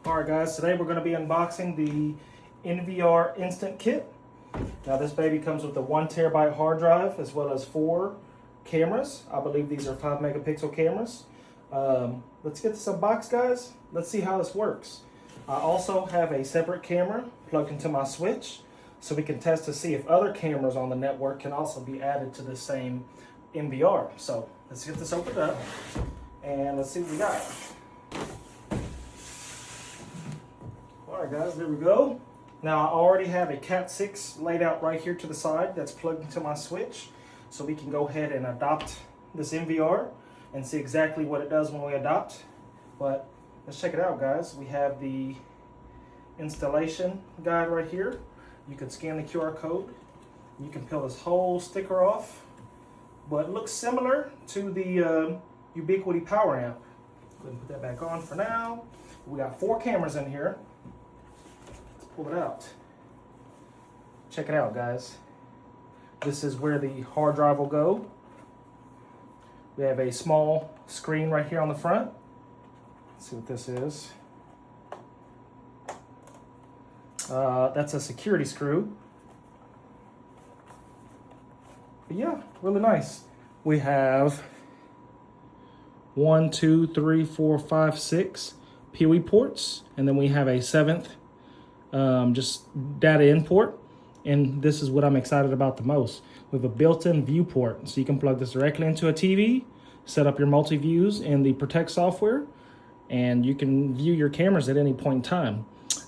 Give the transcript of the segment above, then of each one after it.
Alright guys, today we're going to be unboxing the UNVR Instant kit. Now this baby comes with a 1 terabyte hard drive as well as 4 cameras. I believe these are 5 megapixel cameras. Let's get this unboxed, guys. Let's see how this works. I also have a separate camera plugged into my switch so we can test to see if other cameras on the network can also be added to the same UNVR. So let's get this opened up and let's see what we got. Alright guys, there we go. Now I already have a Cat 6 laid out right here to the side that's plugged into my switch. So we can go ahead and adopt this UNVR and see exactly what it does when we adopt. But let's check it out, guys. We have the installation guide right here. You can scan the QR code. You can peel this whole sticker off. But it looks similar to the Ubiquiti power amp. Go ahead and put that back on for now. We got 4 cameras in here. Pull it out. Check it out, guys. This is where the hard drive will go. We have a small screen right here on the front. Let's see what this is. That's a security screw. But yeah, really nice. We have 1, 2, 3, 4, 5, 6 POE ports, and then we have a 7th just data import, and this is what I'm excited about the most. We have a built-in viewport, so you can plug this directly into a TV, set up your multi-views in the Protect software, and you can view your cameras at any point in time.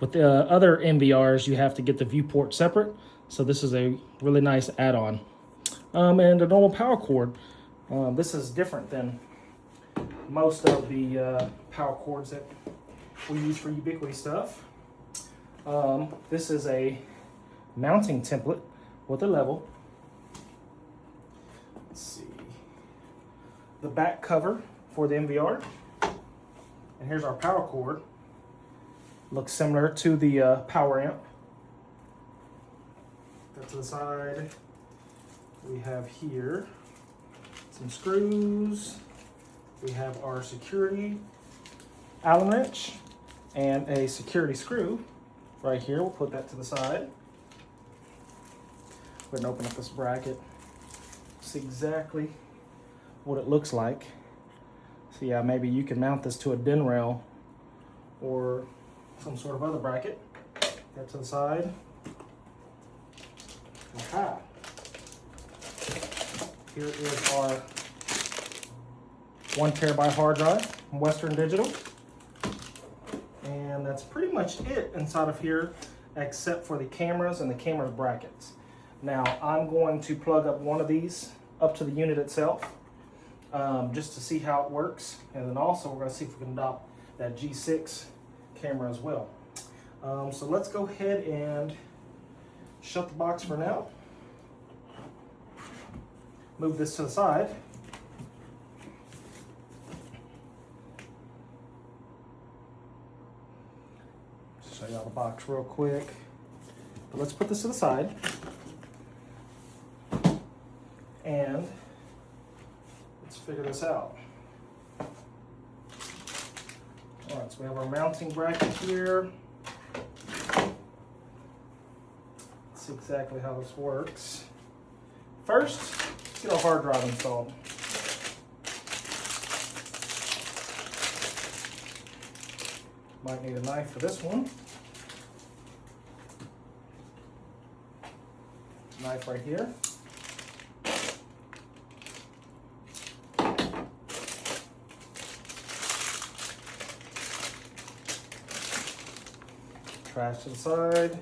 With the other UNVRs, you have to get the viewport separate, so this is a really nice add-on. And a normal power cord. This is different than most of the power cords that we use for Ubiquiti stuff. This is a mounting template with a level. Let's see. The back cover for the UNVR. And here's our power cord. Looks similar to the power amp. That to the side. We have here some screws. We have our security Allen wrench and a security screw. Right here, we'll put that to the side. Go ahead and open up this bracket. See exactly what it looks like. So yeah, maybe you can mount this to a den rail or some sort of other bracket. That to the side. Aha. Here is our 1 terabyte hard drive from Western Digital. And that's pretty much it inside of here, except for the cameras and the camera brackets. Now I'm going to plug up one of these up to the unit itself, just to see how it works. And then also we're going to see if we can adopt that G6 camera as well. So let's go ahead and shut the box for now. Move this to the side. Show you all the box real quick. But let's put this to the side. And let's figure this out. All right, so we have our mounting bracket here. Let's see exactly how this works. First, let's get our hard drive installed. Might need a knife for this one. Knife right here. Trash to the side.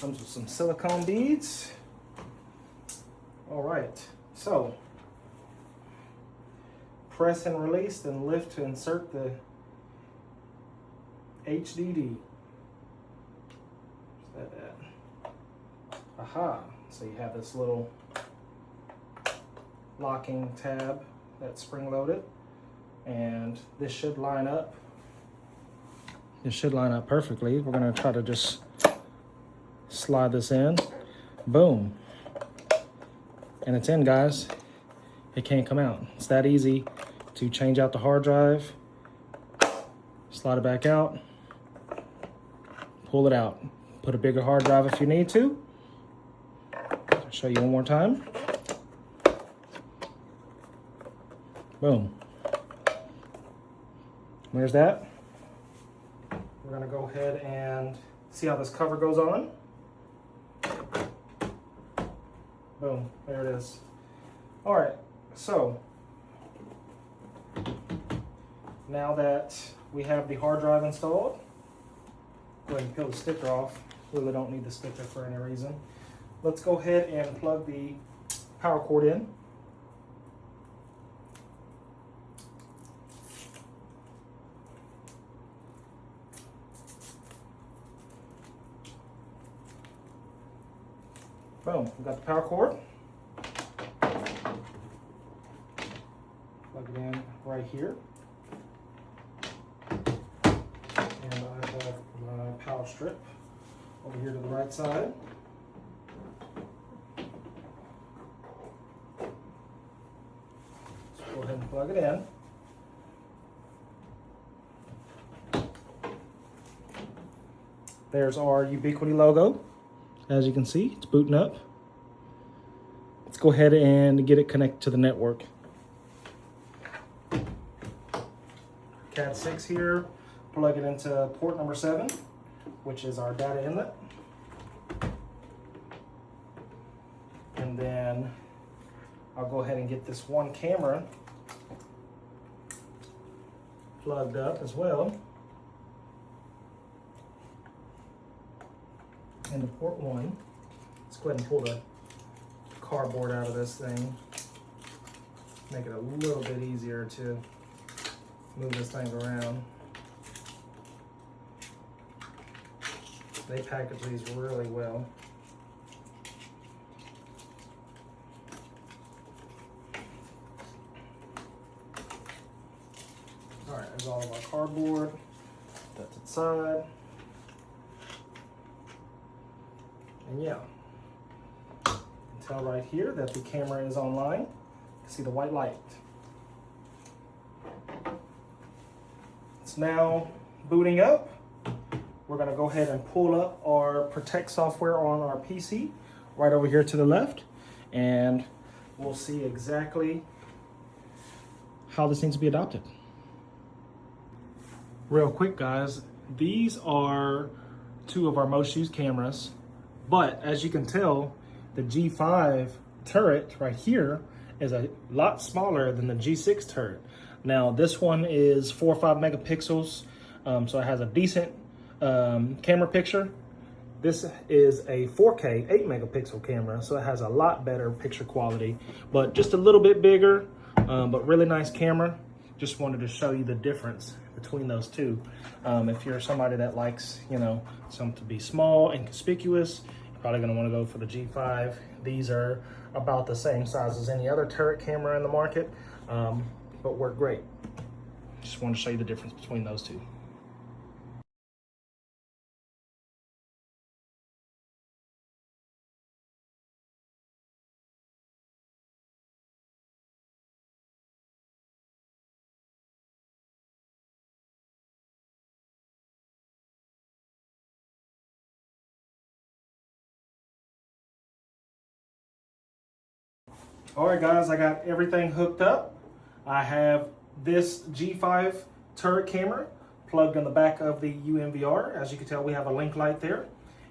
Comes with some silicone beads. All right, so press and release, then lift to insert the HDD. Where's that at? Aha, so you have this little locking tab that's spring loaded, and this should line up. It should line up perfectly. We're gonna try to just slide this in. Boom. And it's in, guys. It can't come out. It's that easy to change out the hard drive, slide it back out, pull it out. Put a bigger hard drive if you need to. I'll show you one more time. Boom. There's that. We're gonna go ahead and see how this cover goes on. Boom, there it is. All right, so now that we have the hard drive installed, go ahead and peel the sticker off. Really don't need the sticker for any reason. Let's go ahead and plug the power cord in. Boom, we got the power cord. Plug it in right here. And I have my power strip over here to the right side. So go ahead and plug it in. There's our Ubiquiti logo. As you can see, it's booting up. Let's go ahead and get it connected to the network. Cat 6 here, plug it into port number 7, which is our data inlet. And then I'll go ahead and get this one camera plugged up as well. Into port 1. Let's go ahead and pull the cardboard out of this thing. Make it a little bit easier to move this thing around. They package these really well. All right, there's all of our cardboard. Put that to the side. And yeah, you can tell right here that the camera is online. You can see the white light. It's now booting up. We're gonna go ahead and pull up our Protect software on our PC right over here to the left, and we'll see exactly how this needs to be adopted. Real quick, guys, these are two of our most used cameras. But as you can tell, the G5 turret right here is a lot smaller than the G6 turret. Now this one is 4 or 5 megapixels, so it has a decent camera picture. This is a 4K 8 megapixel camera, so it has a lot better picture quality, but just a little bit bigger, but really nice camera. Just wanted to show you the difference between those two. If you're somebody that likes, you know, something to be small and conspicuous, you're probably gonna wanna go for the G5. These are about the same size as any other turret camera in the market, but work great. Just wanted to show you the difference between those two. All right, guys, I got everything hooked up. I have this G5 turret camera plugged in the back of the UNVR. As you can tell, we have a link light there.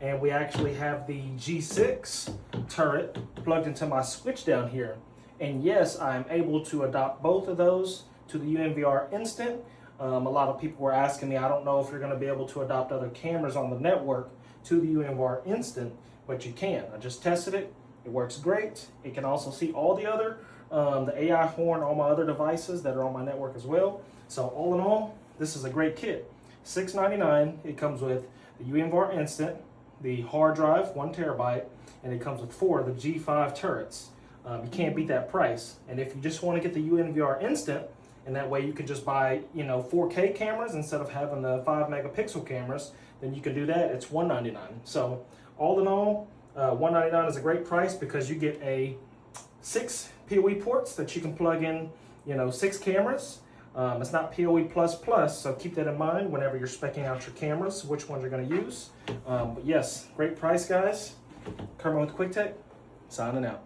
And we actually have the G6 turret plugged into my switch down here. And yes, I'm able to adopt both of those to the UNVR Instant. A lot of people were asking me, I don't know if you're gonna be able to adopt other cameras on the network to the UNVR Instant, but you can. I just tested it. It works great. It can also see all the other, the AI horn, all my other devices that are on my network as well. So all in all, this is a great kit. $6.99. It comes with the UNVR Instant, the hard drive, 1 terabyte, and it comes with 4 of the G5 turrets. You can't beat that price. And if you just want to get the UNVR Instant, and that way you can just buy, you know, 4K cameras instead of having the 5 megapixel cameras, then you can do that. It's $199. So all in all, $199 is a great price because you get 6 POE ports that you can plug in, you know, 6 cameras. It's not POE++, so keep that in mind whenever you're speccing out your cameras, which ones you're going to use. But yes, great price, guys. Kermit with QuickTech, signing out.